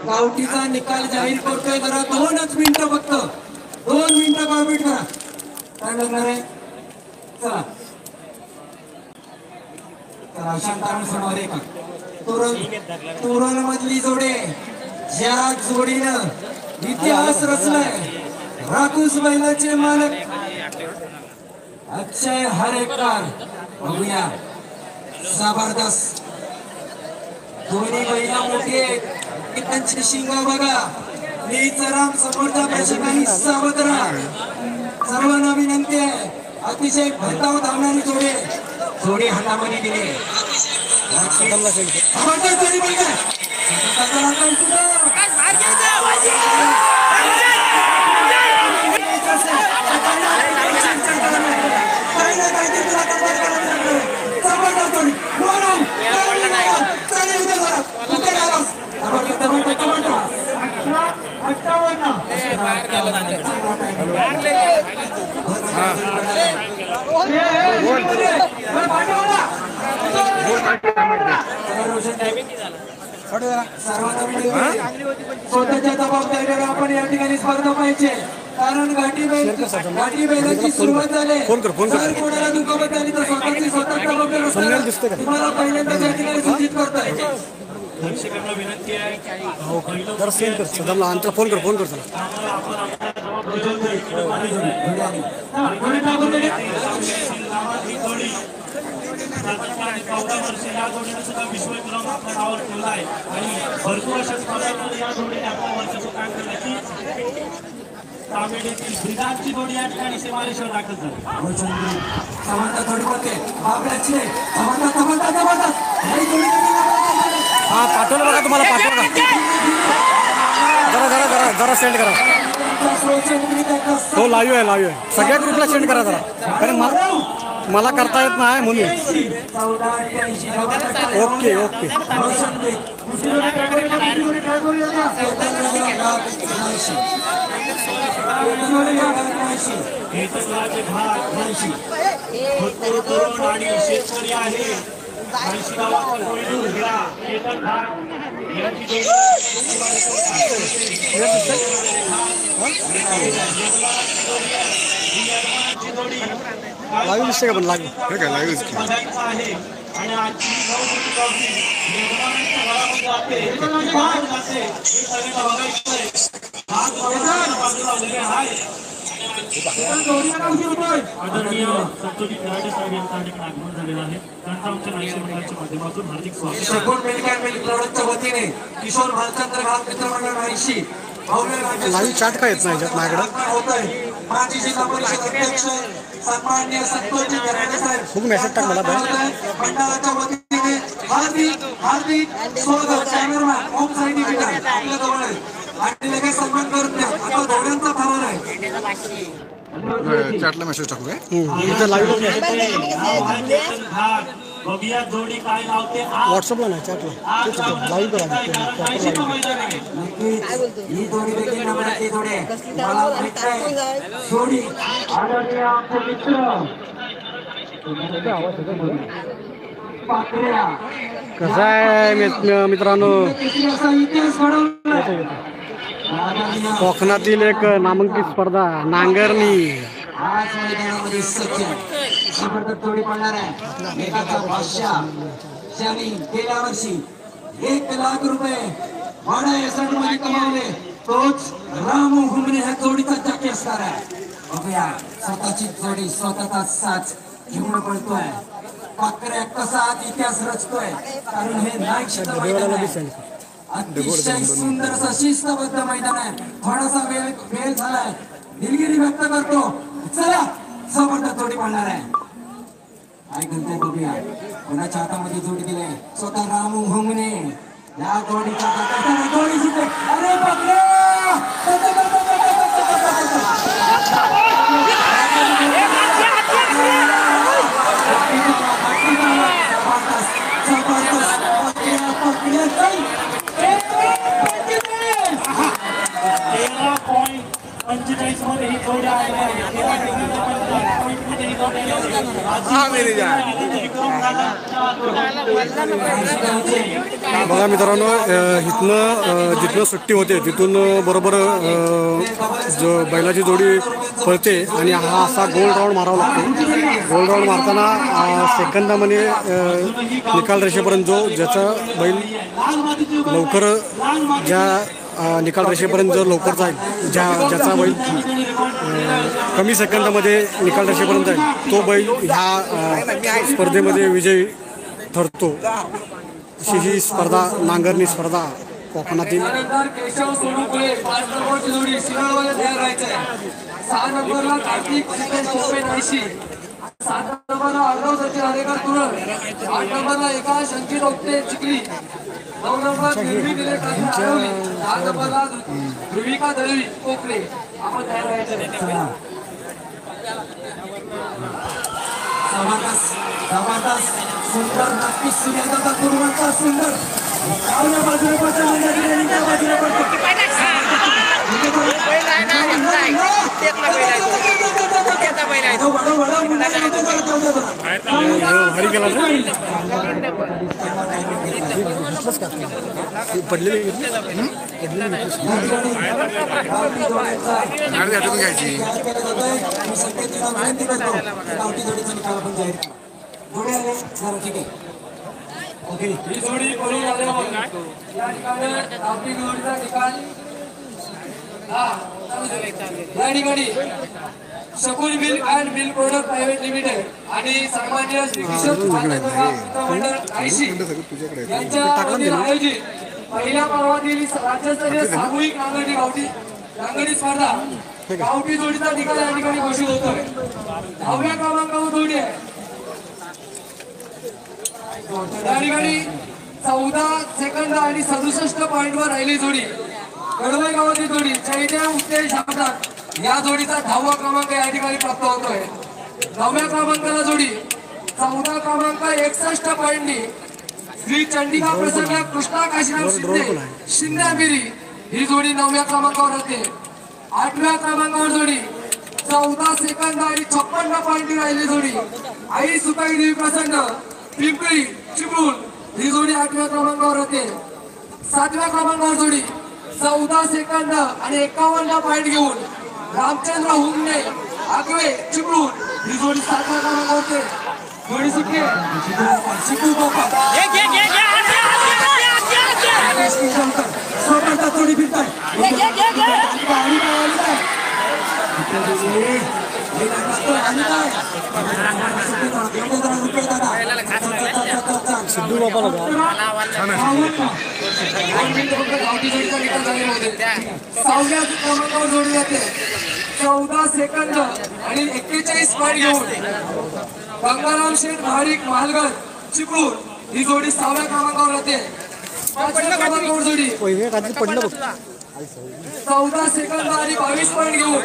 गावठीचा निकाल जाहीर करतोय. जरा 2च मिनिटं फक्त 2 मिनिटं कॉम्प्लीट करा. काय लागणार आहे? चला शांताराम समोर एक तोरण मधली जोडे ज्या जोडीनं इतिहास रचलाय. राखूस बैलाचे मालक अक्षय हरेकर. बघूया जबरदस्त दोन्ही बैला मोठी आहेत. त्यांची शिंग बघा. नीचराम समोरच्या प्रेक्षकांनी सावध राहा. सर्वांना विनंती आहे. अतिशय भरधाव धावणारी जोडी हातामध्ये दिली. जोडी बघा. स्वतःच्या जबाबदारीवर आपण या ठिकाणी स्पर्धा पाहिजे. कारण गाठी बैलाची सुरुवात झाली. जर कोणाला दुखापत झाली तर स्वतःची स्वतः जबाबदारी असते. तुम्हाला पहिल्यांदा या ठिकाणी सूचित करताय. दर्शकांना विनंती आहे. फोन कर विश्वविक्रम आपल्या नावावर ठेवला आहे आणि भरपूर अशा स्पर्धांमध्ये या जोडीने आपल्या वर्षाचं काम करण्याची तामिळीतील ब्रिगांची जोडी या ठिकाणी सीमारेषेवर दाखल झाली. हा पाठवलं बघा. तुम्हाला पाठवलं जरा सेंड करा. हो लाईव्ह आहे. सगळ्या ग्रुपला सेंड करा जरा. कारण मला करता येत नाही म्हणून. ओके आणि शेतकरी आहे. लाईव्ह दिसते का पण लाईव्ह हे काय लाईव्ह आहे आणि आजची आदरणीय संतोषी कराटे साहेब यांचा आगमन झालेला आहे. त्यांचा आमच्या नाशिक मंडळाच्या माध्यमातून हार्दिक स्वागत. वतीने किशोर भालचंद्र घाट मित्र मंडळ नाईशी लाईव्ह चाट काय येत नाही याच्यात माझ्याकडे. माजी जिल्हा परिषद अध्यक्ष सन्माननीय संतोषजी कराटे साहेब खूप मेसेज टाक मला मंडळाच्या वतीने हार्दिक स्वागत. कॅमेरामॅन ओम साईनी विटा आपल्या जवळ आहे आणि लगेच सन्मान करून द्या. आता धोरणांचा ठराव आहे. चॅटला मेसेज टाकू काय लाईव्ह जोडी काय लावते व्हॉट्सअपला नाही चॅटला लाईव्ह करा. ही जोडी देखील नंबराची जोडी आहे. मला माहित आहे जोडी आदरणीय आमचे मित्र पाकड्या. कसं आहे मित्रांनो, इतिहास घडवला. कोकणातील एक नामांकित स्पर्धा नांगरणी. आज मैदानामध्ये सचिन जबरदस्त जोडी पडणार आहे. एकाचा बादशाह ज्यांनी गेल्या वर्षी 1 लाख रुपये भाडा एसडमध्ये कमावले तोच रामू घुमणे ह्या जोडीचा चाकी असणार आहे. बघूया स्वतःची जोडी स्वतःचा साथ घेऊन पडतोय. पाकऱ्या कसा आज इतिहास रचतोय. कारण हे नाईक क्षेत्र मैदान आहे. अतिशय सुंदर असं शिस्तबद्ध मैदान आहे. थोडासा वेळ झालाय. दिलगिरी व्यक्त करतो. चला जबरदस्त जोडी पडणार आहे. काय करते बघूया. कोणाच्या हातामध्ये जोडी दिले स्वतः रामू घुमणे या जोडीचा जोडी जिथे. अरे पकडे मध्ये ही जोडी आलेली आहे. विक्रम बघा मित्रांनो, इथनं जिथनं सुट्टी होते तिथून बरोबर जो बैलाची जोडी पळते आणि हा असा गोल राऊंड मारावा लागतो. गोल राऊंड मारताना सेकंदामध्ये निकाल रेषेपर्यंत ज्याचा बैल लवकर निकाल रेषेपर्यंत जो लवकर जाईल, ज्याचा बैल कमी सेकंदामध्ये निकाल रेषेपर्यंत जाईल तो बैल ह्या स्पर्धेमध्ये विजयी ठरतो. अशी ही स्पर्धा, नांगरणी स्पर्धा कोकणातील. केशव सोनुकुळे 5 नंबरची जोडी शिराळवाले तयार राहायचंय. 6 नंबरला कार्तिक ओपेन 80, 7 नंबरला अर्णव सचिन हरेकर तुरळ, 8 नंबरला एकाश अंकित ओपटे चिखली, 9 नंबर निर्मी दिले आरवली, 10 नंबरला ध्रुविका दळवी कोकरे. आपण तयार राहायचं. जबरदस्त सुंदर नक्कीच सूर्याचा पूर्वचा सुंदर डाव्या बाजूला पडतो, उजव्या बाजूला पडतो. पडलेली ओके, ही जोडी पळून आल्यावर या ठिकाणी आपली जोडीचा निकाल या ठिकाणी Shakul milk and milk product private limited आणि सन्माननीय श्री किशोर मंडळ आयशी यांच्या वतीने आयोजित पहिल्या पर्वातील राज्यस्तरीय सामूहिक नांगरणी स्पर्धा गावठी जोडीचा निकाल या ठिकाणी घोषित होतोय. 10व्या क्रमांकावर जोडी आहे. या ठिकाणी 14 सेकंद आणि 67 पॉइंटवर राहिली जोडी कडवई गावातील जोडी चैत्या उत्तेज शामदार या जोडीचा 10वा क्रमांक या ठिकाणी प्राप्त होतोय. 9व्या क्रमांकाला जोडी 14 क्रमांक 61 पॉइंटनी श्री चंडिका प्रसन्न कृष्णा काशीराम शिंदे आमिरी ही जोडी 9व्या क्रमांकावर होते. 8व्या क्रमांकावर जोडी 14 सेकंद आणि 56 पॉइंटनी राहिली जोडी आई सुताई देवी प्रसन्न पिंपरी चिपळूण ही जोडी 8व्या क्रमांकावर होते. 7व्या क्रमांकावर जोडी 14 सेकंद आणि 51 पॉइंट घेऊन रामचंद्र हुंगणे आगवे चिपळूण ही जोडी 7व्या क्रमांकावर होते. जोडी सुटली चिपळूण जोडी फिरताय सिद्धू बापाला गावठी जोडीचा निकाल झालेला होते. 6व्या क्रमांकावर जोडी जाते 14 सेकंद आणि 41 पॉइंट घेऊन गंगाराम शेठ महाडिक महालगड चिपळूण ही जोडी 6व्या क्रमांकावर होते. 5व्या क्रमांकावर जोडी पडलं 14 सेकंद आणि 22 पॉइंट घेऊन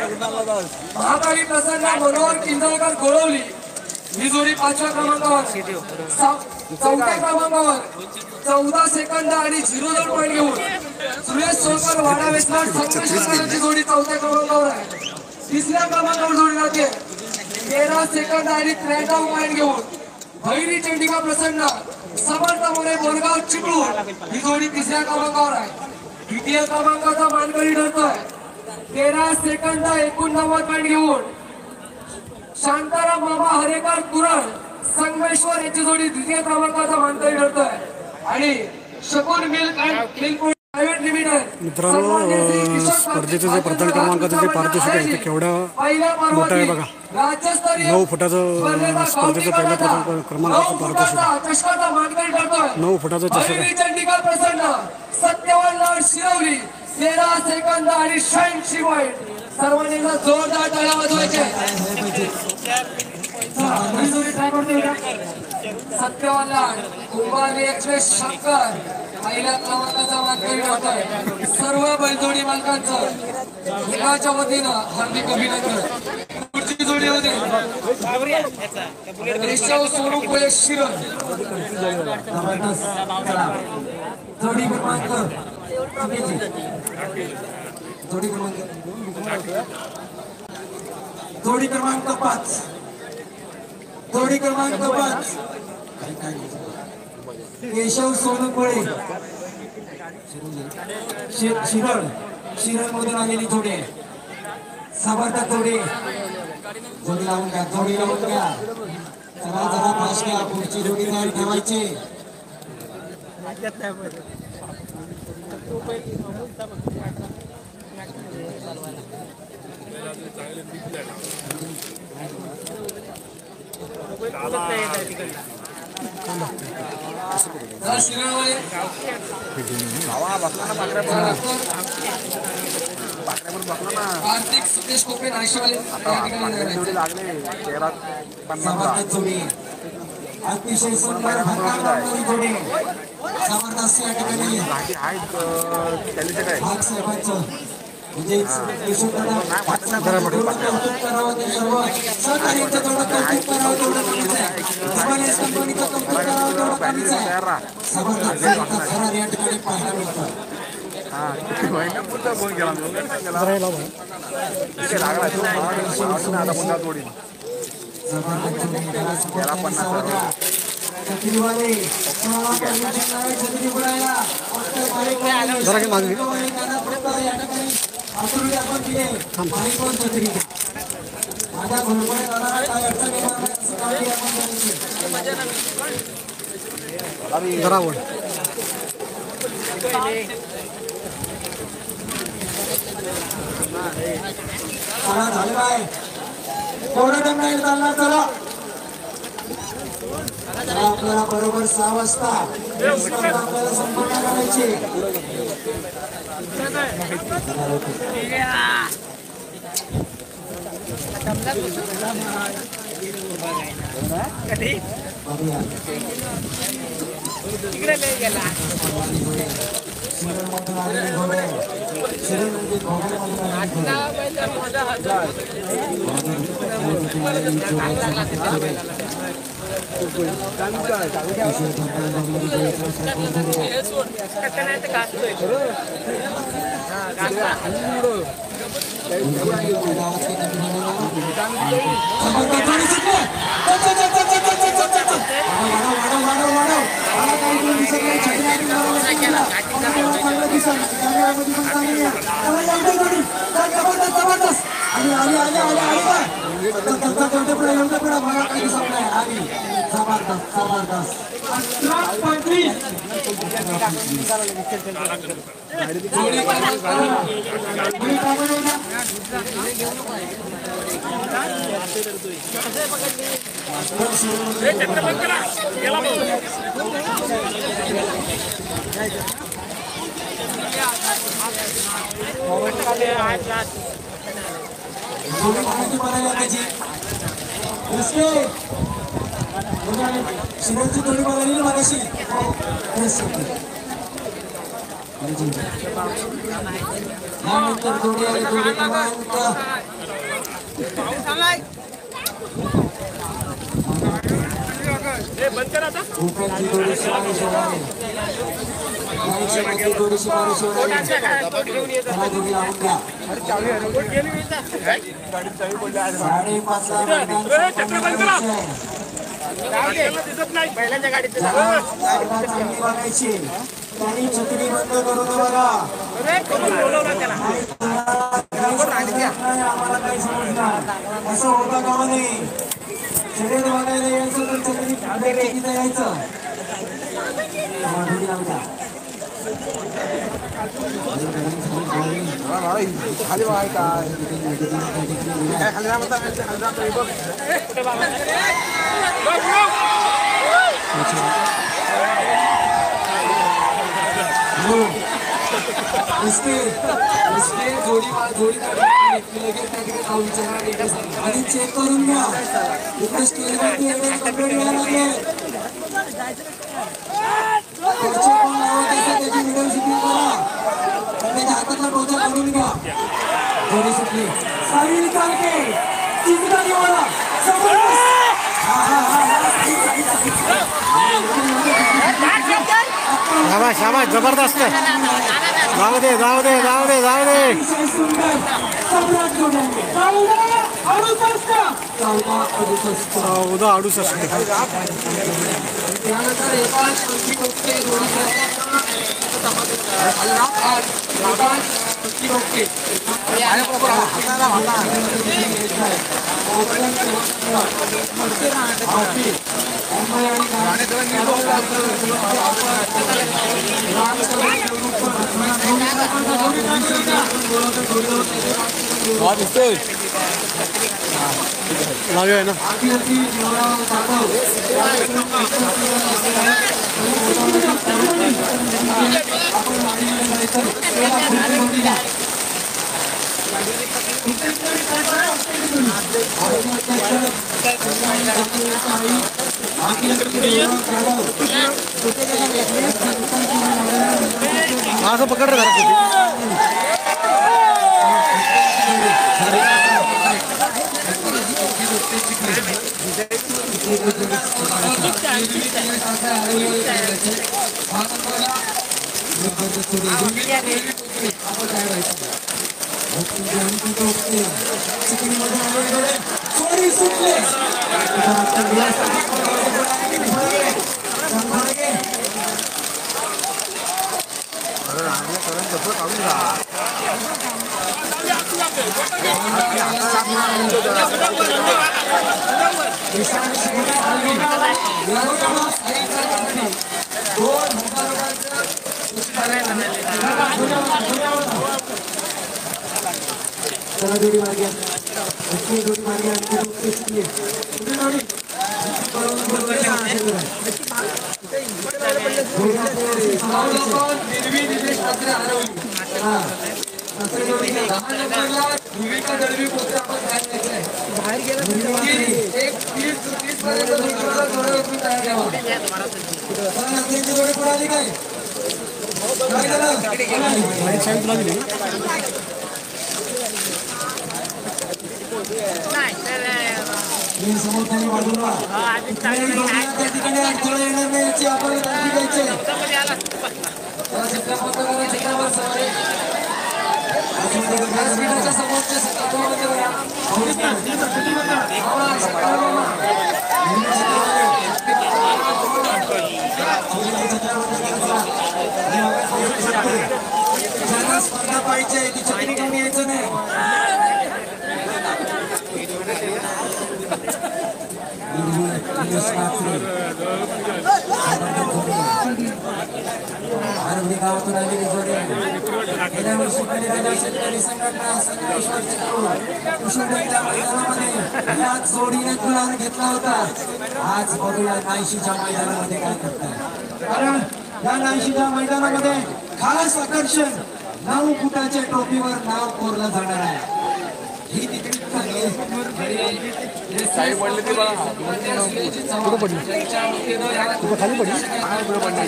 महाकाली प्रसन्न मनोहर किंजळकर गोळवली ही जोडी 5व्या क्रमांकावर. 4थ्या क्रमांकावर 14 सेकंद आणि 0 पॉइंट घेऊन सुरेश सोलकर वाडा वेस्टर्न संघर्षची जोडी 4थ्या क्रमांकावर आहे. 3ऱ्या क्रमांकावर जोडी जाते 13 सेकंद आणि 93 पॉइंट घेऊन भैरी चंडिका प्रसन्न समर्थ मोरे बोरगाव चिपळूण ही जोडी 3ऱ्या क्रमांकावर आहे. 2य क्रमांकाचा मानकरी ठरतोय 13 सेकंद 89 पॉइंट घेऊन शांताराम मामा हरेकर कुरळ संगमेश्वर याची जोडी 2य क्रमांकाचा मानकरी ठरतोय. आणि Shakul milk and milk private limited मित्रांनो, स्पर्धेचं जे प्रथम क्रमांकाचं जे पारितोषिक आहे ते केवढं मोठं आहे बघा. 9 फुटाचं स्पर्धेचं पहिल्या प्रथम क्रमांकाचं पारितोषिक 9 फुटाचं चषक आहे. चंडिका प्रसन्न सत्यवान शिरवली 13 सेकंद आणि 86 पॉइंट. सर्वांनी जोरदार टाळ्या वाजवायचे. सत्यवान कुंभारी एक्सप्रेस शंकर पहिल्या क्रमांकाचा मानकरी होतोय. सर्व बैलजोडी मालकांचं एकाच्या वतीनं हार्दिक अभिनंदन. पुढची जोडी होते केशव सोनुकुळे शिरण जोडी क्रमांक जोडी क्रमांक 5 जोडी क्रमांक 5 केशव सोनकुळे शिरड मधून आलेली जोडी समर्थ जोडी जोडी लावून घ्या चला जरा फास्ट घ्या पुढची जोडी तयार ठेवायची कार्तिक सुकेश कोपरे राष्ट्रवादी जोडी अतिशय सुंदर जोडी जबरदस्त या ठिकाणी जरा की मागणी जरावर झालं काय थोडं टाइम नाही चालणार चला आपल्याला बरोबर 6 वाजता आपल्याला संपूर्ण करायची शिरोची थोडी बघायली ना मागाशी यानंतर जोडी आली जोडी क्रमांक भूपेंची जोडी शिवानी शिवराणे जोडी शिवानी शिवराणे त्याला जोडी लावून घ्या 5:30 पहिल्याच्या गाडीत बघायची त्यांनी छत्री बंद करू नये बघा आम्हाला काही समजणार असं होता कामा नये शरीर बघायला यायचं तर छत्री इथं यायचं खाली बघाय काय आणि चेक करून घ्या इथे स्टेजवरती एवढे कंप्लेंट घ्यायला लागले त्याची व्हिडिओ शूटिंग करा त्याच्या हातातला टोचा काढून घ्या जोडी सुटली साहिल कालके चिंतानीवाला शाबाश शाबाश जबरदस्त जाऊ दे जाऊ दे जाऊ दे जाऊ दे चौदा 68 त्यानंतर एकाच पंक्ती कोकटे जोडी लावे आहे ना असं पकड रे जरा चला जोडी मार्गी जोडी मार्गी बाहेर गेला जोडी पुढे काय समोरच्या बाजूला त्या ठिकाणी अडथळे येणार नाही याची आपण काळजी घ्यायची स्पर्धा पाहिजे तिच्या ठिकाणी यायचं नाही आरंभी गावातून आलेली जोडी गेल्या वर्षी पहिल्या शेतकरी संघटना मैदानामध्ये याच जोडीने गुलाल घेतला होता आज बघूया नाशिकच्या मैदानामध्ये काय करतात कारण या नाशिकच्या मैदानामध्ये खास आकर्षण 9 फुटाच्या ट्रॉफीवर नाव कोरलं जाणार आहे ही तिकडे साई पडली ती बघा कुठं पडली कुठं खाली पडली कुठं पडली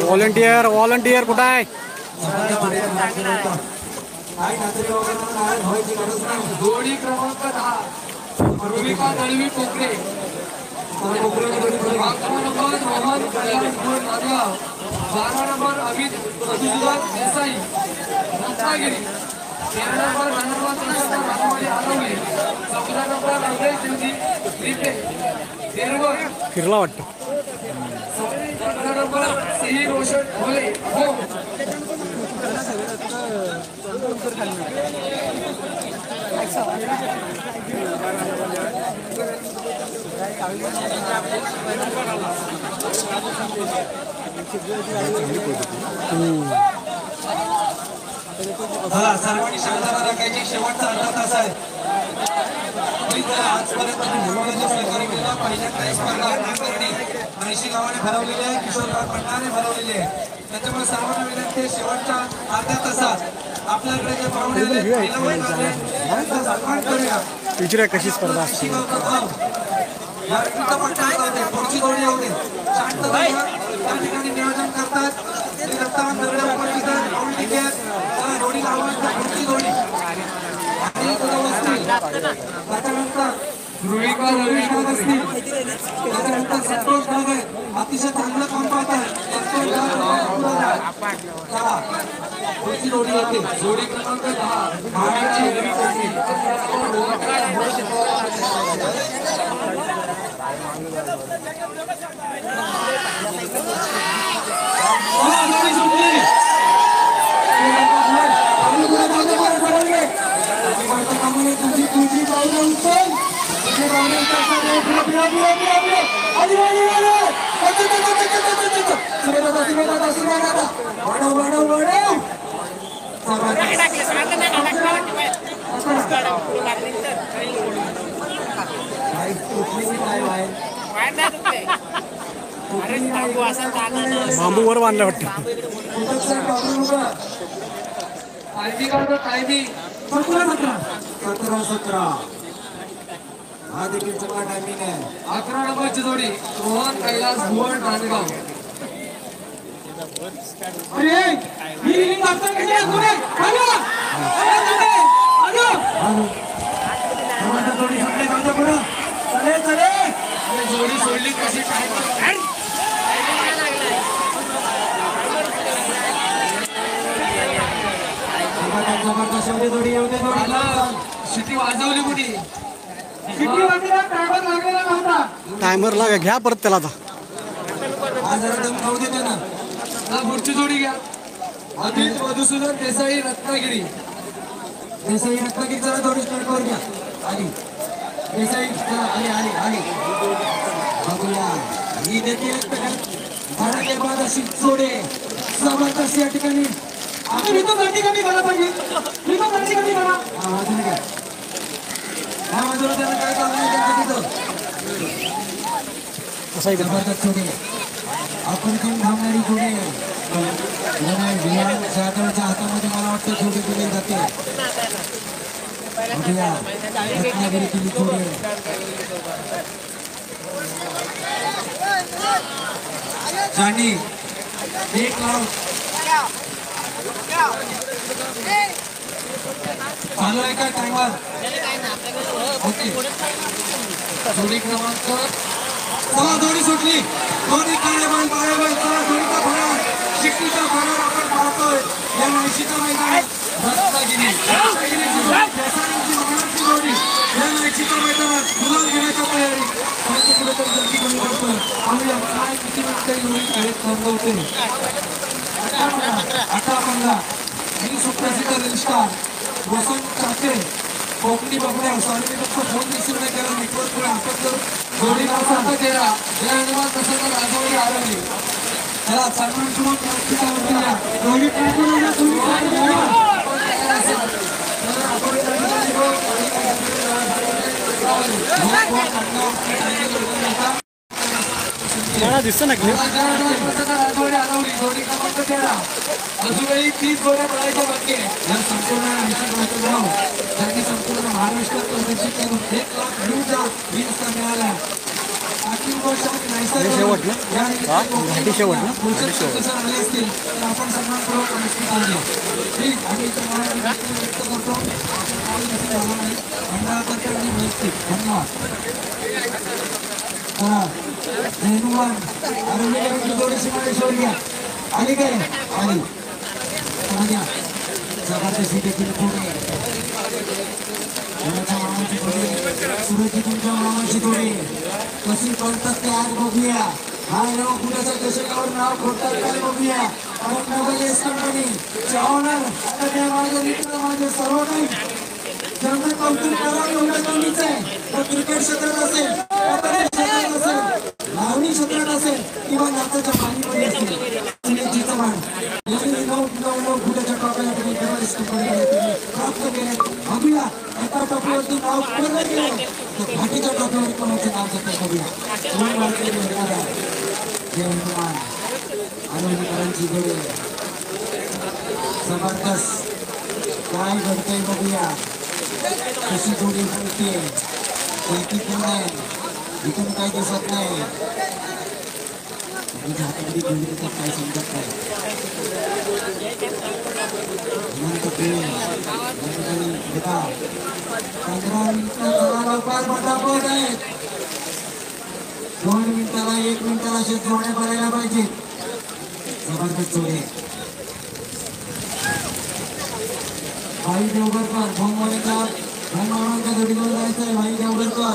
व्हॉलंटियर व्हॉलंटियर कुठं आहे जोडी क्रमांक 10 रुबिका दळवी कोकरे Rohan Nandgaon 12 number Amit Desai Ratnagiri 13 number Aravali 14 number Ajay Shivji repay फिरला वाटतं 15 नंबर सी रोशन भोले हो सर्वांनी शांतता राखायची शेवटचा अर्धा तास आहे आजपर्यंत पहिल्या काही स्पर्धा नाशिक गावाने भरवलेली आहे किशोरराव भंडारे भरवलेली आहे त्याच्यामुळे सर्वांना विनंती आहे शेवटच्या अर्ध्या तासात आपल्याकडे जे पाहुणे आले त्यांचा सन्मान करूया विचारूया कशी स्पर्धा असते पुढची जोडी होते शांत त्या ठिकाणी नियोजन करतात जोडी पुढची जोडी त्याच्यानंतर रुबिका रवी असतील त्याच्यानंतर संतोष ढागे अतिशय चांगलं काम पाहतात. चला पुढची जोडी येते. जोडी क्रमांक 10 ठाण्याची बांबू वर बांधलं वाटतं. हा देखील चांगला टायमिंग आहे. 11 नंबरची जोडी रोहन कैलास भुवन नांदगाव. जोडी सोडली कशी काय जोडी येऊन शिटी वाजवली कुठे शिटी वाजवला टायमर लागलेला नव्हता. टायमर लागा घ्या परत त्याला आता. आज दम खाऊ दे ना. पुढची जोडी घ्या. अमित मधुसूदन देसाई रत्नागिरी. देसाई रत्नागिरी जरा जोडी स्टार्ट करून घ्या. आली देसाई आली आली आली बघूया ही देखील धडाकेबाज अशी जोडे जबरदस्त या ठिकाणी. आपण इथं गर्दी कमी करा पाहिजे. इथं गर्दी कमी करा. हा वाजून घ्या. हा वाजवलं त्यांना काय काम नाही त्यांचं तिथं. जबरदस्त जोडे आपण पण थांबणारी जोडे. विहान जाधवच्या हातामध्ये मला वाटतं जोडी दिली जाते. बघूया रत्नागिरीतील जोडे. जानी एक लाव चालू आहे का टायमर. ओके जोडी क्रमांक चला जोडी सुटली. दोन्ही काळेबल बाळेबल चला जोडीचा फरार शिट्टीचा फरार आपण पाहतोय या नाशिकच्या मैदानात. रत्नागिरी रत्नागिरीची जोडी या नाशिकच्या मैदानात गुलाल घेण्याच्या तयारी. कुठेतरी गर्दी कमी करतोय. पाहूया काय किती मिनिटं जोडी खेळत थांबवते. 18-15 ही सुप्रसिद्ध रिस्टार वसंत चाचे कोकणी बघण्या सार्वजनिक फोन रिसीव्ह नाही केला. नेटवर्क आपण जोडी नावाचा आता केला या अनुमान प्रसंग राजवडी आरवली. त्याला सन्मान जोडी दिसतं ना जोडी क्रमांक 13 अजूनही 30 जोड्या पडायच्या बाकी आहे. या संपूर्ण त्यांनी संपूर्ण महाराष्ट्रात प्रदर्शित करून 1 लाख वीज मिळाला. शेवट ना घाटी शेवट ना आले असतील तर आपण सन्मानपूर्वक व्यक्त करतो. धन्यवाद. जोडीशी माडेश्वर घ्या. आली काय आली जबरदस्ती देखील पुढे मामाची जोडी सुरजी तुमच्या मामाची जोडी कशी पळतात ते आज बघूया. हा नाव कुणाच्या दशकावर नाव खोडतात काय बघूया. कंपनी चावणार आता त्या माझे मित्र माझे सर्व काही ज्यांचं कौतुक करावं एवढं कमीच आहे. तर क्रिकेट क्षेत्रात असेल क्षेत्रात असेल लावणी क्षेत्रात असेल किंवा नाचाच्या पाणीमध्ये असेल फुटाच्या टॉपला प्राप्त केले. बघूया एका टॉपवरती नाव पूर्ण केलं तर घाटीच्या टॉपवर कोणाचं नाव जातं बघूया. आनंदकरांची जोडी जबरदस्त काय घडतंय बघूया. कशी जोडी बोलते कोणती कोण आहे इथून काही दिसत नाही. हातामध्ये जोडी देतात काय समजत नाही. पटापट आहे 2 मिनिटाला 1 मिनिटाला असे जोड्या करायला पाहिजे. जबरदस्त जोडे. भाई देवगरकर भोंगवालेचा भोंगवालांच्या जोडीवर जायचंय. भाई देवगरकर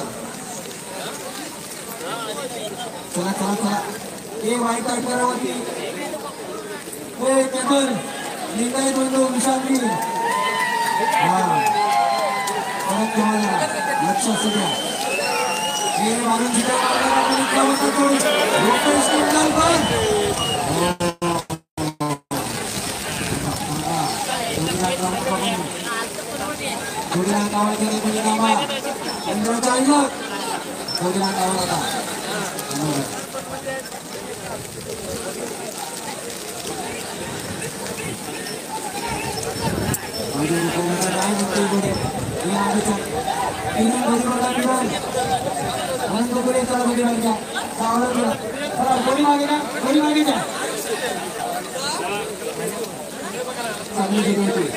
चला चला चला. हे वाईट अडकरावरती हे केबल लिंगाई बंधू विशाली. हा परत तुम्हाला लक्ष असू द्या. हे मारून सुद्धा रुपेश किंडलकर जोडीला गावाच्या कोणी कामा इंद्राचा आईलक जोडीला गावाला आता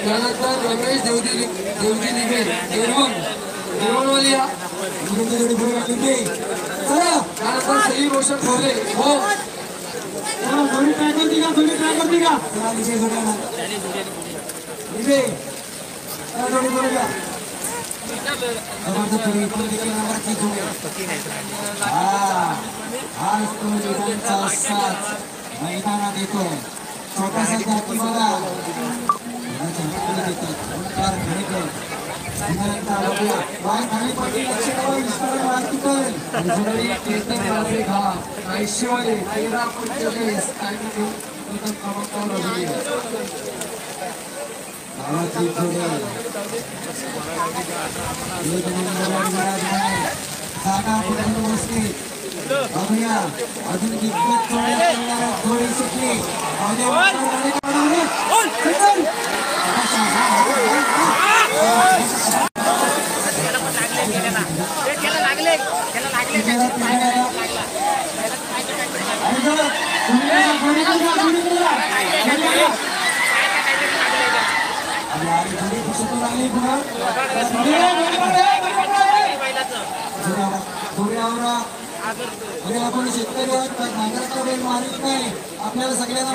त्यानंतर रमेश देवजी निघेल त्यानंतर सई रोशन ठेवले हो थोडी ट्राय करते का थोडी ट्राय करते का मैदानात येतोय छोटासा जाती बघा अजून कितपत थोडी सुटली आपण शेतकरी आहोत नांगराचा बैल मारित नाही आपल्याला सगळ्यांना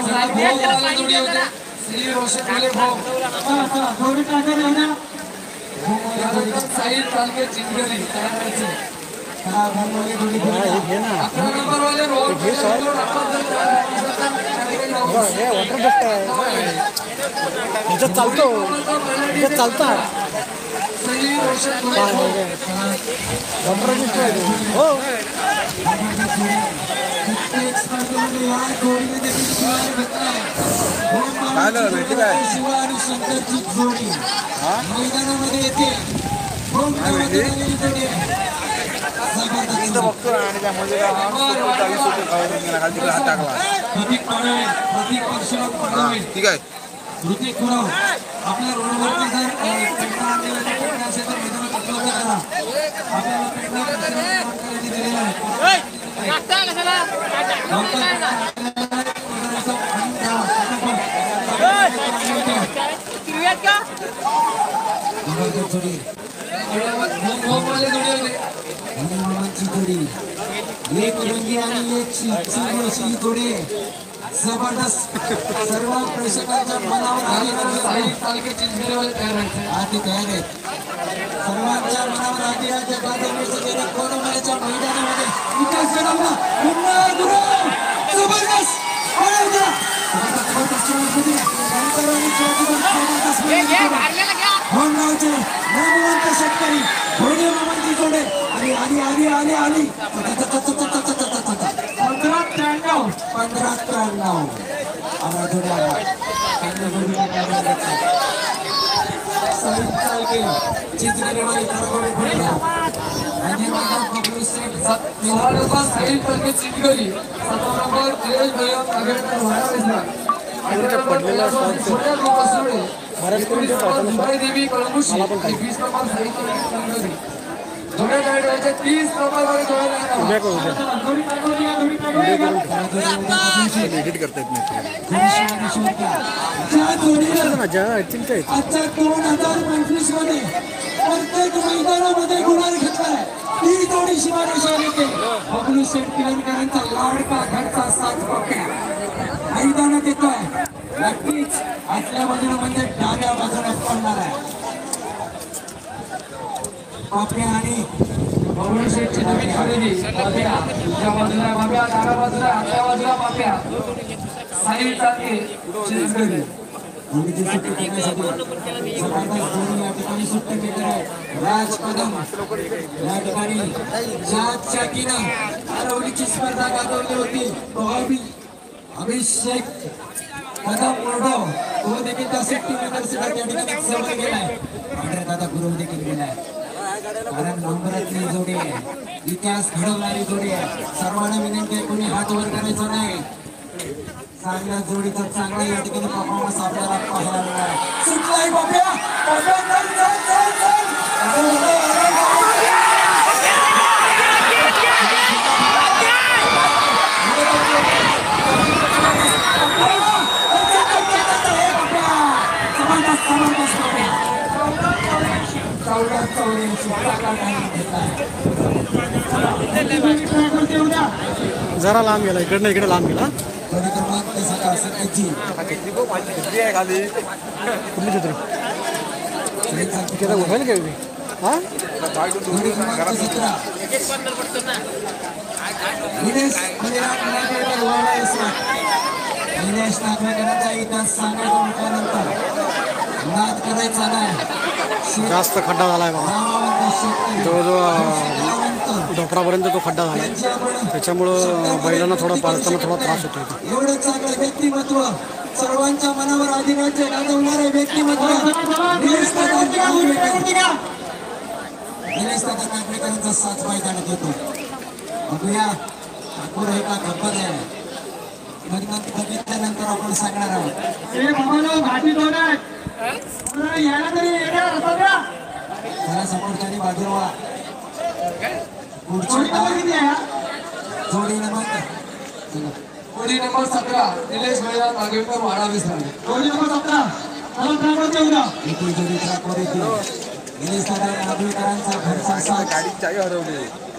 चालतो चालता हो शिवा आणि शंकरची जोडी मैदानामध्ये येते. ठीक आहे ऋतिक पुराव आपल्या रोडवरती जर पेंटा असेल तर मैदानात उपलब्ध करा. आपल्याला एक रंगी आणि एक जोडी जबरदस्त सर्व प्रेक्षकांच्या मनावर आली तयार आहेत. सर्वांच्या मनावर आधी राज्य कोरोनाच्या मैदानामध्ये विकास घडवला पुन्हा जबरदस्त होंडाचे नामवंत शेतकरी भोले मामांची जोडे आली आली आली आली 15-93 आम्हाला जोड्या देवी कळंबुशी 20 नंबर जोड्या गाड्याचे 30 एडिट करतायत आजच्या 2025 मध्ये प्रत्येक मैदानामध्ये गुलाल घेतलाय. ती जोडी शिवारेषा येते. शेतकऱ्यांचा लाडका घरचा साथ पक्या मैदानात येतोय. नक्कीच आतल्या बाजूने म्हणजे डाव्या बाजूने पडणार आहे. पाप्या आणि भवन शेठची नवीन खरेदी पाप्या या बाजूला पाप्या, डाव्या बाजूला आतल्या बाजूला पाप्या, साई चालते छत्तीसगड. जोडीची सुट्टी करण्यासाठी जबरदस्त जोडी या ठिकाणी सुट्टी केली आहे. राज कदम या ठिकाणी जात चाकीनं हरवलीची स्पर्धा गाजवली होती. तो अभिषेक कदम मुर्डो तो देखील त्या सुट्टी मेकरसाठी या ठिकाणी जवळ गेलाय. दादा गुरु देखील गेलाय. कारण नंबरातली जोडी आहे, इतिहास घडवणारी जोडी आहे. सर्वांना विनंती आहे कोणी हात वर करायचा नाही. चांगल्या जोडीचा चांगला या ठिकाणी परफॉर्मन्स आपल्याला पाहायला मिळणार आहे. सुटलाय बाप्या, बाप्या चल चल चल चल. जरा लांब गेला, इकडनं इकडे लांब गेला. कुठली चित्र उठायला गेली हा निलेश नागवेकरांचा इतिहास सांगायचा म्हटल्यानंतर नाद करायचा नाही. जास्त खड्डा झालाय बाबा. जवळजवळ डोपरापर्यंत तो खड्डा झाला. त्याच्यामुळं बैलांना थोडा पाळताना थोडा त्रास होतो. एवढं चांगलं व्यक्तिमत्व, सर्वांच्या मनावर अधिराज्य गाजवणारे व्यक्तिमत्व निलेश नागवेकरांचा साथ मैदानात येतो. बघूया ठाकूर आहे का गप्पत आहे बघितल्यानंतर आपण सांगणार आहोत. त्याला समोरच्यानी बाजूला जोडी नंबर 17 निलेश भैया नागवेकर वाडा विसरा. जोडी नंबर 17 एकूण जोडी ट्रॅकवर येते. निलेश नागवेकरांचा घरचा साथ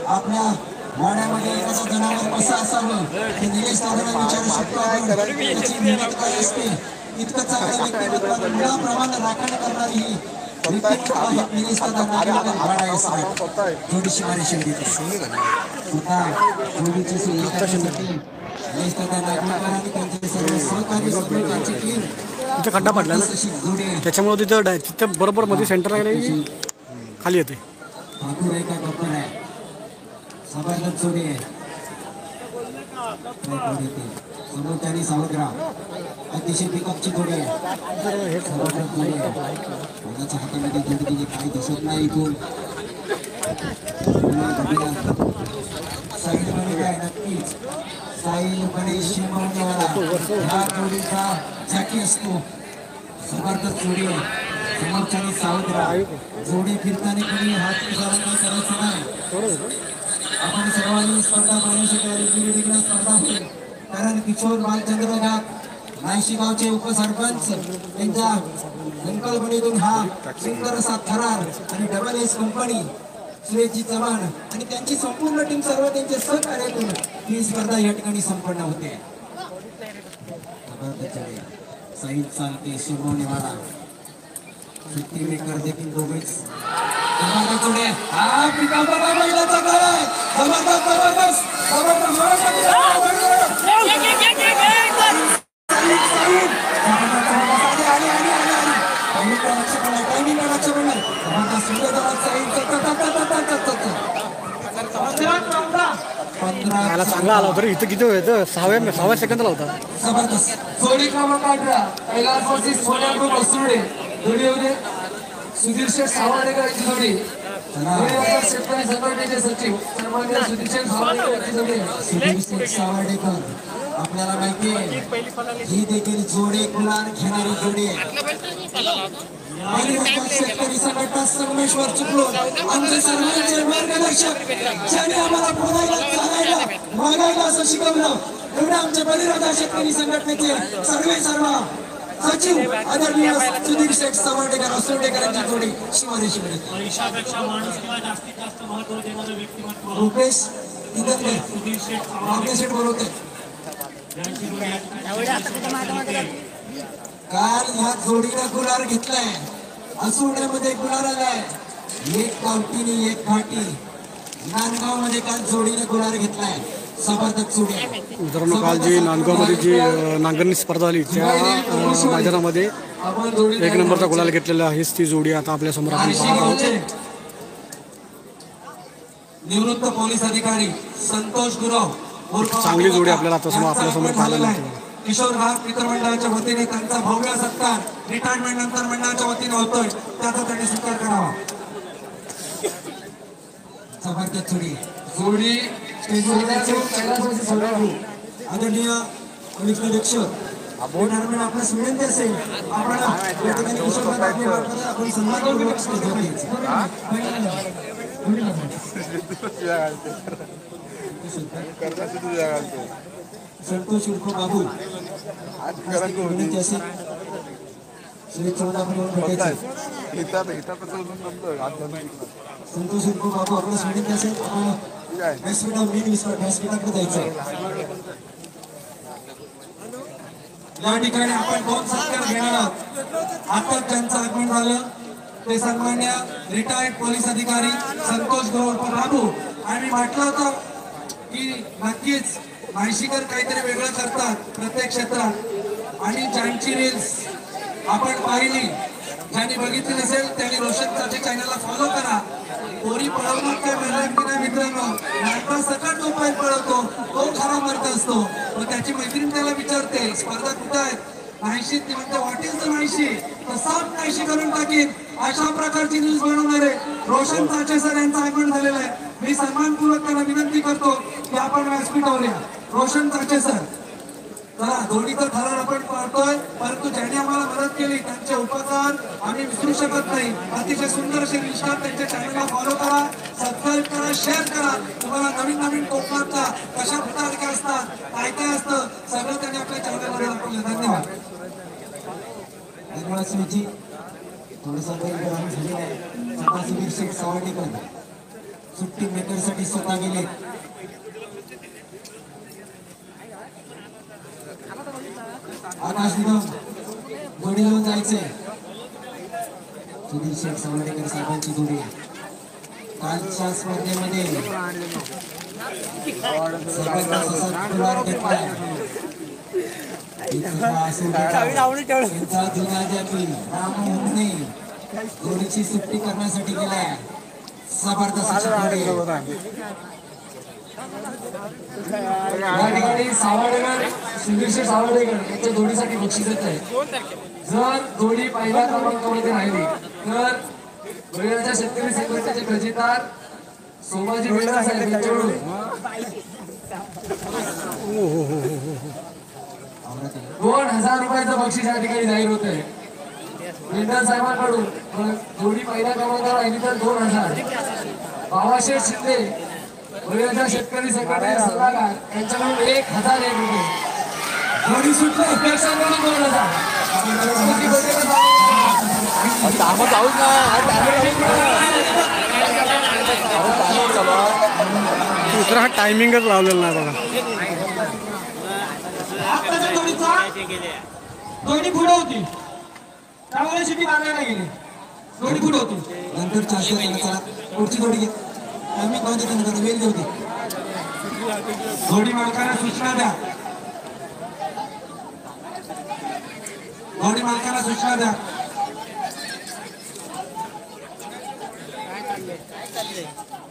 आपल्या वाड्यामध्ये एखादं जनावर कसं असावं हे निलेश दादांना विचारू शकतो आपण. त्याची मेहनत काय असते. इतकं चांगलं व्यक्तिमत्व मुलाप्रमाणे राखण करणारी ही व्यक्तिमत्व आहे निलेश दादा नागवेकर वाडा असणार. जोडीची मारी शिंदे स्वतः जोडीची सुद्धा करण्यासाठी निलेश दादा नागवेकर आणि त्यांचे सर्व सहकारी सगळे त्यांची टीम तिथे खड्डा पडला ना, त्याच्यामुळे तिथं बरोबर मध्ये सेंटरला गेले खाली येते. ठाकूर आहे का गप्पर आहे. जबरदस्त जोडी आहे. समोर त्यांनी सावधराव अतिशय पिकअपची जोडी आहे. जबरदस्त जोडी आहे. कोणाच्या हातामध्ये जोडी दिली काही दिसत नाही. इथून साहिल गणेश आहे नक्कीच. साहिल गणेश शिमवणेवाला ह्या जोडीचा झाकी असतो. जबरदस्त जोडी आहे. समोरच्यानी सावधराव जोडी फिरताना कोणी हात इशारा करायचा नाही. आपण सर्वांनी स्पर्धा पाहण्यासाठी स्पर्धा होईल. कारण किशोर बालचंद्र नाग नाशिगावचे उपसरपंच यांच्या संकल्पनेतून हा सुंदर असा थरार आणि डबल एस कंपनी सुरेशजी चव्हाण आणि त्यांची संपूर्ण टीम सर्व त्यांचे सहकार्यातून ही स्पर्धा या ठिकाणी संपन्न होते. साहिल चालते शिरवणेवाला सुट्टी मेकर देखील दोघेच याला चांगला आला होता. इथं किती होतं 6व्या सेकंदला होता. जबरदस्त जोडी क्रमांक 18 कैलास वर्सेस सोन्यापूर मसुर्डे. जोडी होते सुधीर शेठ सावर्डेकर यांची जोडी. शेतकरी संघटनेचे सचिव सन्माननीय सुधीर शेठ सावर्डेकर यांची जोडी. सुधीर शेठ सावर्डेकर आपल्याला माहिती आहे ही देखील जोडी गुलाल घेणारी जोडी आहे. शेतकरी संघटना संगमेश्वर चिपळूण आमचे सर्वांचे मार्गदर्शक ज्याने आम्हाला बोलायला चालायला वागायला असं शिकवलं एवढं आमचे बलिराजा शेतकरी संघटनेचे सर्व सचिव आदरणीय सुधीर शेठ सावर्डेकर असोर्डेकरांची जोडी शिवारी शिवरे. पैशापेक्षा माणूस किंवा जास्तीत जास्त महत्त्व देणारं व्यक्तिमत्व रुपेश इथं नाही. सुधीर शेठ मागणी शेठ बोलवते. यांची जोडी या ठिकाणी काल ह्या जोडीला गुलाल घेतलाय. असुर्ड्यामध्ये गुलाल आलाय. एक कावटीने एक घाटी. नांदगाव मध्ये काल जोडीने गुलाल घेतलाय. जबरदस्त जोडी. मित्रांनो, काल जी नांदगावमध्ये जी नांगरणी स्पर्धा झाली त्या मैदानामध्ये आपण जोडी एक नंबरचा गुलाल घेतलेला आहेच ती जोडी आता आपल्या समोर आपण पाहत आहोत. निवृत्त पोलीस अधिकारी संतोष गुरव उर्फ चांगली जोडी आपल्याला आता समोर आपल्या समोर पाहायला मिळते. किशोर घाट मित्रमंडळाच्या वतीने त्यांचा भव्य सत्कार रिटायरमेंट नंतर मंडळाच्या वतीने होतोय. त्याचा त्यांनी स्वीकार करावा. जबरदस्त जोडी. जोडी कैलासवासी सोलापूर. आदरणीय पोलीस निरीक्षक रिटायरमेंट आपल्यास विनंती असेल आपण या ठिकाणी किशोर घाट आपले वाटतं आपण सन्मानपूर्वक संतोष उर्फ बाबू विनंती असेल श्री चौदा भेटायचे. संतोष उर्फ बाबू आपल्यास विनंती असेल आपण व्यासपीठाकडे जायचं. या ठिकाणी आपण दोन सत्कार घेणार आहोत. आता त्यांचं आगमन झालं ते सन्मान्य रिटायर्ड पोलीस अधिकारी संतोष गौरव बाबू. आणि म्हटलं होतं की नक्कीच माहिशीकर काहीतरी वेगळं करतात प्रत्येक क्षेत्रात. आणि ज्यांची रील्स आपण पाहिली ज्यांनी बघितली नसेल त्यांनी रोशन चाचे चॅनलला फॉलो करा. पोरी पळवणार काय की नाही मित्रांनो. नाटका सकट जो पाय पळवतो तो खरा मर्द असतो. मग त्याची मैत्रीण त्याला विचारते स्पर्धा कुठं आहे. नाहीशी ती म्हणते व्हॉट इज द नाहीशी. तसा नाहीशी करून टाकीन अशा प्रकारची न्यूज बनवणारे रोशन चाचे सर यांचं आगमन झालेलं आहे. मी सन्मानपूर्वक त्यांना विनंती करतो की आपण व्यासपीठावर या. रोशन चाचे सर चला दोन्ही तर थरार आपण पाहतोय परंतु ज्यांनी आम्हाला मदत केली त्यांचे उपकार आम्ही विसरू शकत नाही. अतिशय सुंदर असे विचार त्यांच्या चॅनलला फॉलो करा, सबस्क्राईब करा, शेअर करा. तुम्हाला नवीन नवीन कोकणातल्या कशा फुटारक्या असतात काय काय असतं सगळं त्यांनी आपल्या चॅनलमध्ये दाखवलं. धन्यवाद. धन्यवाद सुनीजी. थोडंसं झालेलं आहे. सुधीर शेठ सावडेकर सुट्टी मेकरसाठी स्वतः गेले. आकाश निगम जोडी घेऊन जायचंय. सुधीर शेठ सावडेकर साहेबांची जोडी कालच्या स्पर्धेमध्ये जोडीची सुट्टी करण्यासाठी गेलाय. जबरदस्त या ठिकाणी सावडेकर सुधीर शेठ सावडेकर यांच्या जोडीसाठी बक्षीस येत आहे. जर जोडी पहिल्या क्रमांकामध्ये राहिली तर बैलाच्या शेतकरी संघटनेचे खजिनदार सोमाजी बेडा साहेब यांच्याकडून 2000 रुपयाचं बक्षीस या ठिकाणी जाहीर होत आहे. बेंडर साहेबांकडून जोडी पहिल्या क्रमांकावर राहिली तर 2000. बाबाशेठ शिंदे बैलाच्या शेतकरी संघटनेचे सल्लागार यांच्याकडून 1001 रुपये. जोडी सुटली प्रेक्षकांकडून 2000. दुसरा हा टायमिंगच लावलेला नाही बघा. आत्ताच्या जोडीचा जोडी पुढे होती त्यामुळे शिटी मारायला गेली. जोडी पुढे होती नंतर 400 चला पुढची जोडी घे. आम्ही कोणती त्यांना वेळ देऊ दे. जोडी मालकांना सूचना द्या. जोडी मालकांना सूचना द्या.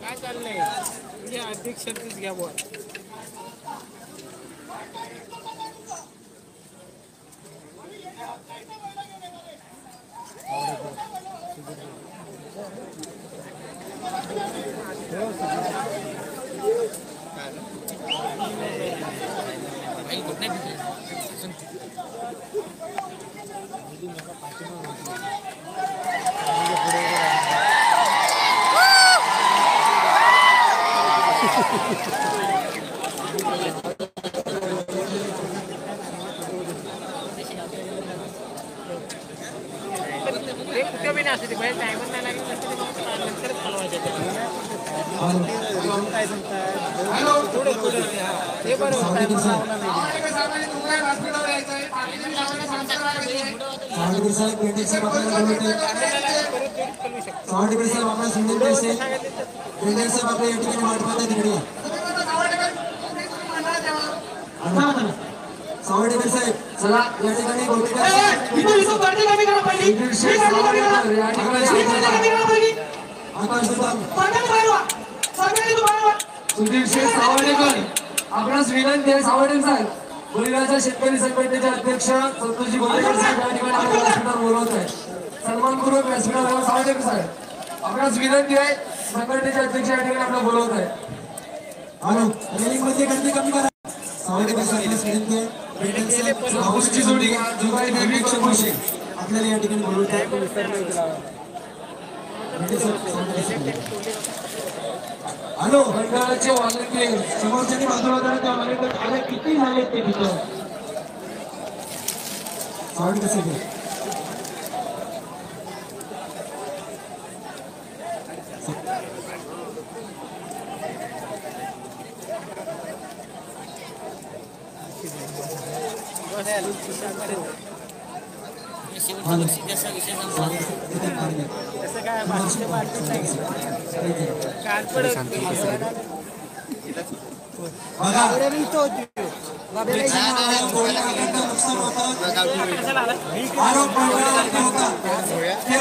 काय चाललंय अध्यक्षांचीच घ्या बोल. कुठे बी नाही असते टायमच नाही लागेल नंतरच हलवायचे. साहेब पेंटिंग साहेब आपल्याला बोलवते. सावडेकर साहेब आपला सिंगल पैसे पेंटिंग साहेब आपल्या या ठिकाणी वाट पाहतात तिकडे. सावडेकर साहेब चला या ठिकाणी सुधीर शेठ सावडेकर आपणास विनंती आहे. सावडेकर साहेब बळीराजा शेतकरी संघटनेचे अध्यक्ष संतोषजी गोलेकर साहेब या ठिकाणी आपल्या व्यासपीठावर बोलवत आहे. सन्मानपूर्वक व्यासपीठावर सावडेकर साहेब आपणास विनंती आहे. संघटनेचे अध्यक्ष या ठिकाणी आपल्याला बोलवत आहे. रेलिंग मध्ये गर्दी कमी करा. सावडेकर साहेब विनंती आहे. हाऊसची जोडी जुबाई देवी चौकशी आपल्याला या ठिकाणी बोलवत आहे. हॅलो मंडळाचे व्हॉलंटियर समोरच्यानी बाजूला जरा त्या व्हॉलंटियर आले किती झाले ते तिथं. सावडेकर साहेब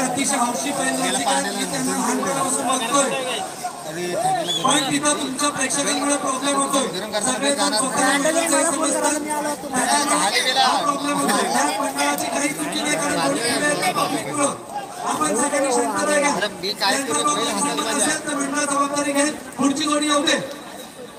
अतिशय हौशी पण तिथं तुमच्या प्रेक्षकांमुळे प्रॉब्लेम होतोय. सगळेजण प्रॉब्लेम होतो. त्या मंडळाची काही चुकी नाही कारण आपण सगळ्यांनी शांतता घ्या. असेल तर मंडळ जबाबदारी घेईल. पुढची जोडी येऊ दे.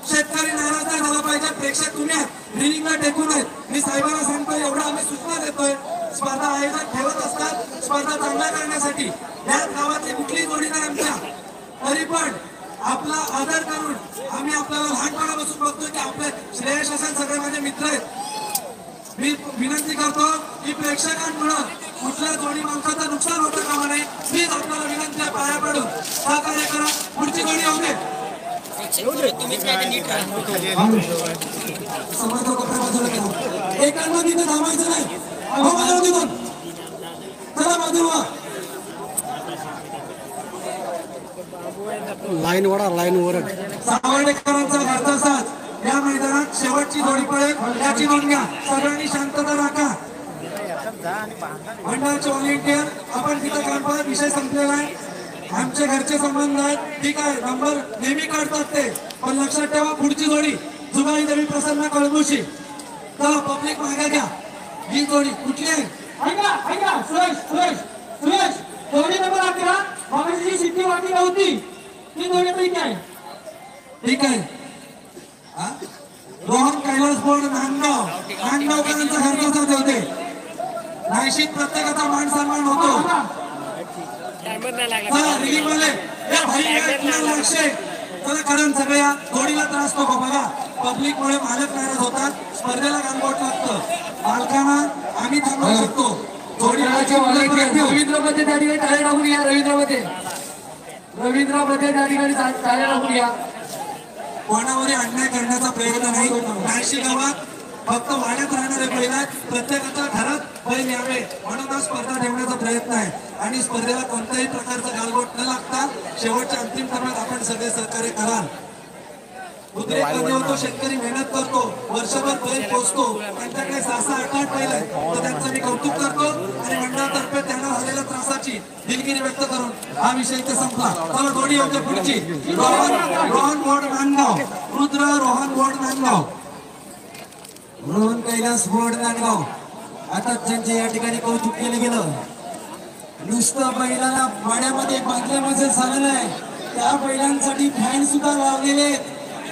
शेतकरी नाराज नाही झाला पाहिजे. प्रेक्षक तुम्ही रिलिंगला टेकून आहेत. मी साहेबांना सांगतोय एवढं आम्ही सूचना देतोय. स्पर्धा आयोजक ठेवत असतात स्पर्धा चांगल्या करण्यासाठी. या गावातली कुठली जोडी नाही आमच्या तरी पण आपला आदर करून आम्ही आपल्याला लहानपणापासून बघतोय की आपले श्रेयश असेल सगळे माझे मित्र आहेत. मी विनंती करतो की प्रेक्षकांमुळे कुठल्या जोडी माणसाचं नुकसान होतं कामा नये. प्लीज आपल्याला विनंती आहे पाया पडून सहकार्य करा. पुढची जोडी येऊ दे. समर्थ कपडे बाजूला करा. एकांना तिथे थांबायचं नाही. तिथून चला बाजूला लाईन वडा लाईन वर. सावडेकरांचा घरचा साथ या मैदानात शेवटची जोडी पडेल याची नोंद घ्या. सगळ्यांनी शांतता राखा. मंडळाचे व्हॉलेंटियर आपण तिथं काम पाहत विषय संपलेला आहे. आमचे घरचे संबंध आहेत ठीक आहे. नंबर नेहमी काढतात ते पण लक्षात ठेवा पुढची जोडी जुबाई देवी प्रसन्न कळमुशी. चला पब्लिक मागे घ्या. ही जोडी कुठली आहे ऐका सुरेश सुरेश सुरेश जोडी नंबर 11 मागाशी सिद्धी वाटी नव्हती ती जोडी ठीक आहे. ठीक आहे. रोहन कैलास बोर्ड नांदगावकरांचा घरचा साथ होते. नाशिक प्रत्येकाचा मान सन्मान होतो. रिलीज वाले या भाई लक्षे चला कारण सगळ्या जोडीला त्रास नको. बघा पब्लिक मुळे मालक नाराज होतात. स्पर्धेला गालबोट लागतं. मालकांना आम्ही थांबवू शकतो. रवींद्र मध्ये त्या ठिकाणी टाळे टाकून या. रवींद्र मध्ये त्या ठिकाणी टाळे टाकून या. कोणावरही अन्याय करण्याचा प्रयत्न नाही. नाशिक गावात फक्त वाड्यात राहणारे बैल आहेत. प्रत्येकाच्या घरात बैल यावे म्हणून हा स्पर्धा ठेवण्याचा प्रयत्न आहे. आणि स्पर्धेला कोणत्याही प्रकारचा गालबोट न लागता शेवटच्या अंतिम टप्प्यात आपण सगळे सहकार्य कराल. उद्रेक कमी होतो. शेतकरी मेहनत करतो. वर्षभर बैल पोचतो. त्यांच्याकडे 6-8 बैल आहेत तर त्यांचं मी कौतुक करतो. आणि मंडळातर्फे त्यांना झालेल्या त्रासाची दिलगिरी व्यक्त करून हा विषय इथे संपला. चला जोडी होते पुढची. रोहन बोर्ड नांदगाव रुद्र रोहन बोर्ड नांदगाव रोहन कैलास बोर्ड नांदगाव. आता त्यांचे या ठिकाणी कौतुक केलं गेलं. नुसतं बैलाला वाड्यामध्ये बांधल्यामध्ये झालेलं आहे. त्या बैलांसाठी फॅन सुद्धा लावलेले आहेत.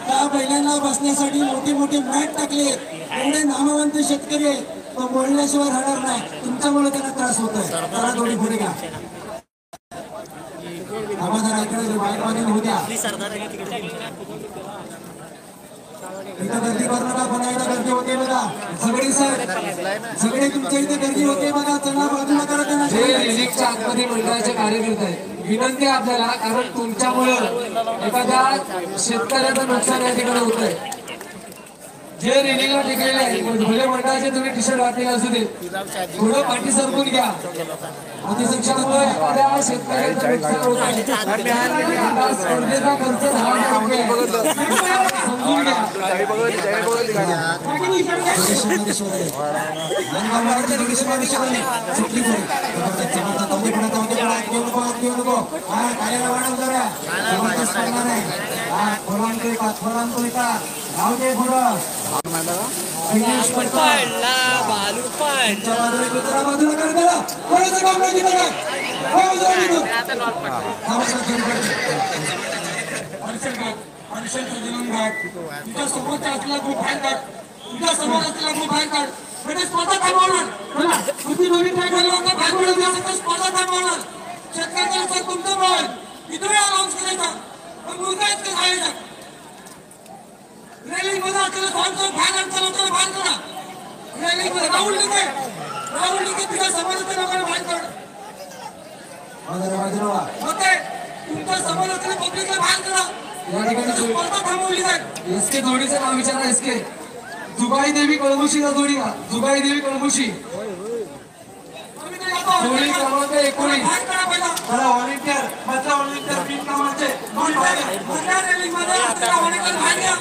त्या बैलांना बसण्यासाठी मोठे मोठे मॅट टाकले. एवढे नामवंत शेतकरी आहेत तो बोलण्याशिवाय राहणार नाही. तुमच्यामुळे त्यांना त्रास होत आहे. त्याला थोडी पुढे घ्या. आम्हाला इकडे बाईक बांधून होऊ द्या. इथं गर्दी करू नका. पुन्हा एकदा गर्दी होते बघा. सगळे सगळे तुमच्या इथे गर्दी होते बघा. त्यांना बाजूला करा. त्यांना आतमध्ये मंडळाचे कार्यकर्ते आहेत. विनंती आहे आपल्याला, कारण तुमच्यामुळं एखाद्या शेतकऱ्याचं नुकसान या ठिकाणी होत आहे. जे रेलिंगला टिकलेले आहे भले मंडळाचे तुम्ही टी शर्ट घातलेले असू दे, थोडं पाठी सरकून घ्या. अतिशिक्षणामुळे एखाद्या शेतकऱ्याचं नुकसान होत आहे. स्पर्धेचा खर्च 10,000 रुपये समजून घ्या. तुझ्या समोरच्या असलेला ग्रुप बाहेर काढ, तुझ्या समोर असलेला ग्रुप बाहेर काढ. म्हणजे स्पर्धा थांबवणार, तुम्ही दोन्ही ट्रॅक झाल्यावर बाहेर स्पर्धा थांबवणार. शेतकऱ्यांचा तुमचं बळ इथून अनाऊन्स करायचा, पण मुलगा इतकं सांगायचं रेलिंग मध्ये असलेलं स्पॉन्सर बाहेर चालवताना बाहेर करा. रेलिंग मध्ये राहुल लिखे तुझ्या समोरच्या लोकांना बाहेर काढ. तुमच्या समोर असलेल्या पब्लिकला बाहेर करा. या ठिकाणी स्पर्धा थांबवली जाईल. एसके जोडीचं नाव विचारा. एसके जुगाई देवी कळमुशीचा जोडी का? जुगाई देवी कळमुशी जोडी क्रमांक 19. मला व्हॉलेंटियर मधला व्हॉलेंटियर बिन कामाचे मधल्या रेलिंग मध्ये असलेला व्हॉलेंटियर बाहेर घ्या.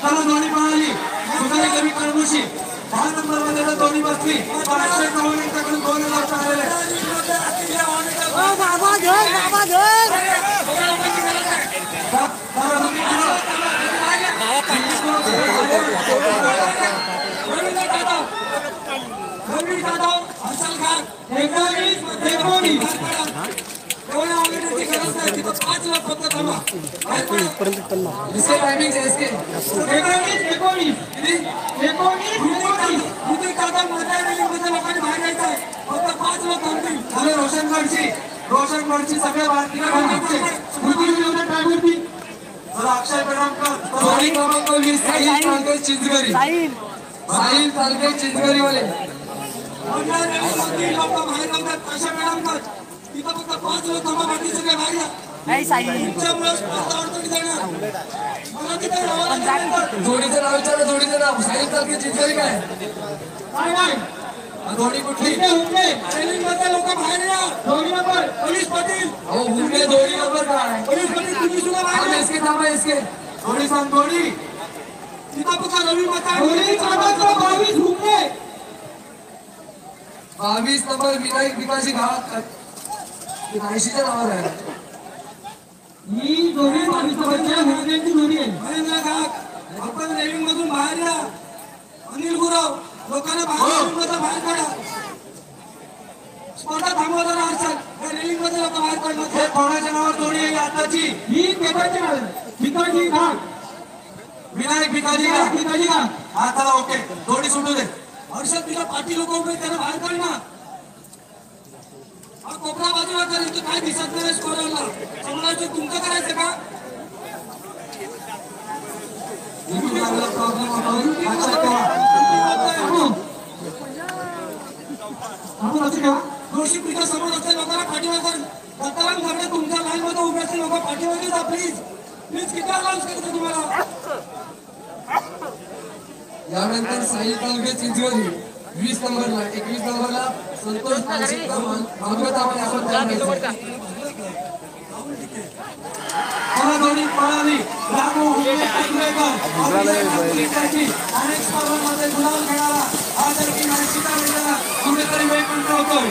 चला दोन्ही पळाली. जुगाई देवी कळमुशी 10 नंबर मध्ये दोन्ही बसली. 500 कडून 2,000 आलेले. इसके टाइमिंग एसके रोशनगडची सगळ्या भारतीय अक्षय पेडणकर जोडी क्रमांक 20 साहिल तालुके चिंचगरी. साहिल तालुके चिंचगरी वाले लोक बाहेर लावतात. अक्षय पेडणकर तिथं फक्त 5 लोक थांबा, बाकी सगळे बाहेर या. तुमच्यामुळे स्पर्धा अडचणी जाणार. मला तिथे राहावं लागेल. जोडीचं नाव विचारा. जोडीचं नाव साहिल तालुके चिंचगरी काय? काय जोडी कुठली? रेलिंग मध्ये लोक बाहेर या. जोडी नंबर पोलीस पाटील. अहो हुंडे जोडी नंबर काय? पोलीस पाटील तुम्ही सुद्धा बाहेर या. एसके थांबा. एसके जोडी सांग. जोडी तिथं फक्त रवी माता 22 हुंडे. 22 नंबर विनायक विकासी गावात 80च्या नावावर आहे. ही जोडी 22 नंबरच्या हुंड्यांची जोडी आहे. महेंद्र घाट आपण रेलिंग मधून बाहेर या. अनिल गुरव लोकांना बाहेर काढा. स्पर्धा थांबवताना अडचण. रेलिंग मध्ये लोक बाहेर काढणार. हे कोणाच्या नावावर जोडी आहे आताची? ही पेपरची नाव आहे. भिकाजी घाट विनायक भिकाजी घाट. हा चला ओके. जोडी सुटू दे. हर्षद तुझ्या पाठी लोक उभे त्यांना बाहेर काढ ना. हा कोपरा बाजूला करायचं. काय दिसत नाही स्कोरला. समजायचं तुमचं करायचं का? प्रॉब्लेम तुझ्या समोर असलेल्या लोकांना पाठीवर कर. दत्ताराम घाबरे तुमच्या लाईन मध्ये उभे असलेले लोक पाठीवर जा प्लीज. किती अनाउन्स करतो तुम्हाला. यानंतर साहिल तालुके चिंचवली 20 नंबरला 21 नंबरला संतोष भागवत आपण जोडी पळाली. राघव अनेक स्पर्धांमध्ये गुलाल खेळाला. आज कुठेतरी वेळ होतोय.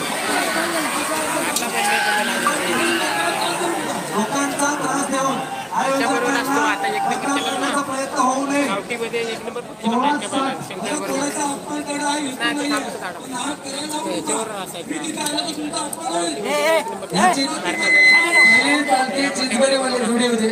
लोकांचा त्रास देऊन आयोजकांना प्रयत्न होऊ नये. चिंचगरी वाले जोडी होते.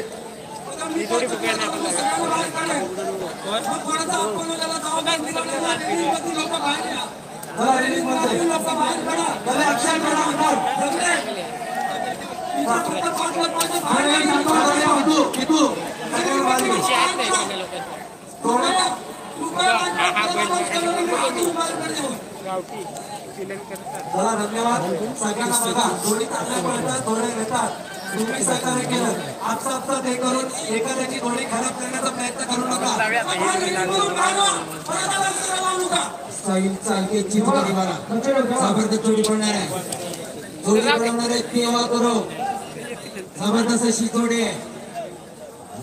चला धन्यवाद सगळ्यांना. बघा जोडी चांगल्या पळतात, जोड्या घेतात, तुम्ही सहकार्य केलं. आपसात हे करून एखाद्याची जोडी खराब करण्याचा प्रयत्न करू नका. स्टाईल चालकेची जोडी बघा, जबरदस्त जोडी पडणार आहे. जोडी पडणार आहे तेव्हा करो, जबरदस्त अशी जोडी आहे.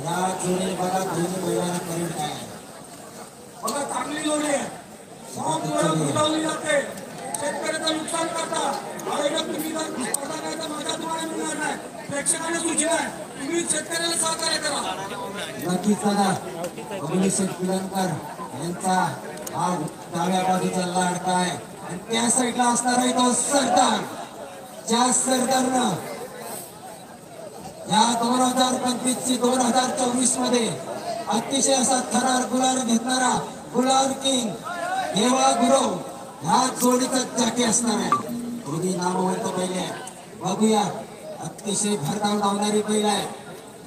या जोडी बघा दोन्ही बैलांना करून काय बघा चांगली जोडी आहे. बुजवली जाते, शेतकऱ्याचं नुकसान करता. अरे तुम्ही जर स्पर्धा नाही तर मजा तुम्हाला मिळणार नाही. प्रेक्षकांना सूचना आहे, तुम्ही शेतकऱ्याला सहकार्य करा. नक्कीच दादा अभिषेक पिलनकर यांचा हा डाव्या बाजूचा लाडका आहे आणि त्या साईडला असणार आहे तो सरदार. ज्या सरदारनं या 2025 ची 2024 मध्ये अतिशय असा थरार गुलाल घेतणारा गुलाल किंग देवा गुरव ह्या जोडीचा जाती असणार आहे. दोन्ही नामवंत बैल आहे. बघूया अतिशय भरधाव धावणारी बैल आहे.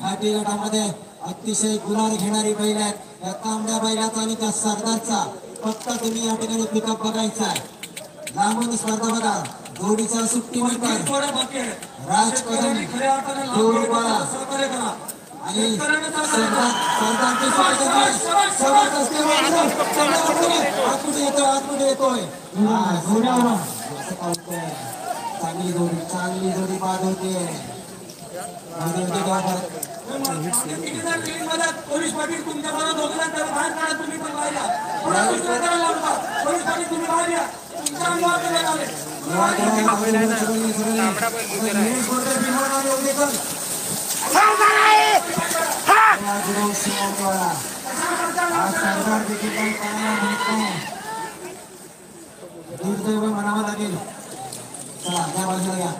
घाटी गटामध्ये अतिशय गुलाल घेणारी बैल आहेत. या तांबड्या बैलाचा आणि त्या सरदारचा फक्त तुम्ही या ठिकाणी पिकअप बघायचा आहे. लांबून स्पर्धा बघा. जोडीचा सुट्टी म्हणतात राज कदम जोडबाळा आणि सरदारची आतमध्ये येतोय. चांगली जोडी बाद होते. पोलीस पाटील तुमच्या बरोबर दोघांना त्याला बाहेर काढा. तुम्ही पण बाहेर पोलीस पाटील तुम्ही बाहेर या. दुर्दैव म्हणावं लागेल. चला त्या बाजूला या.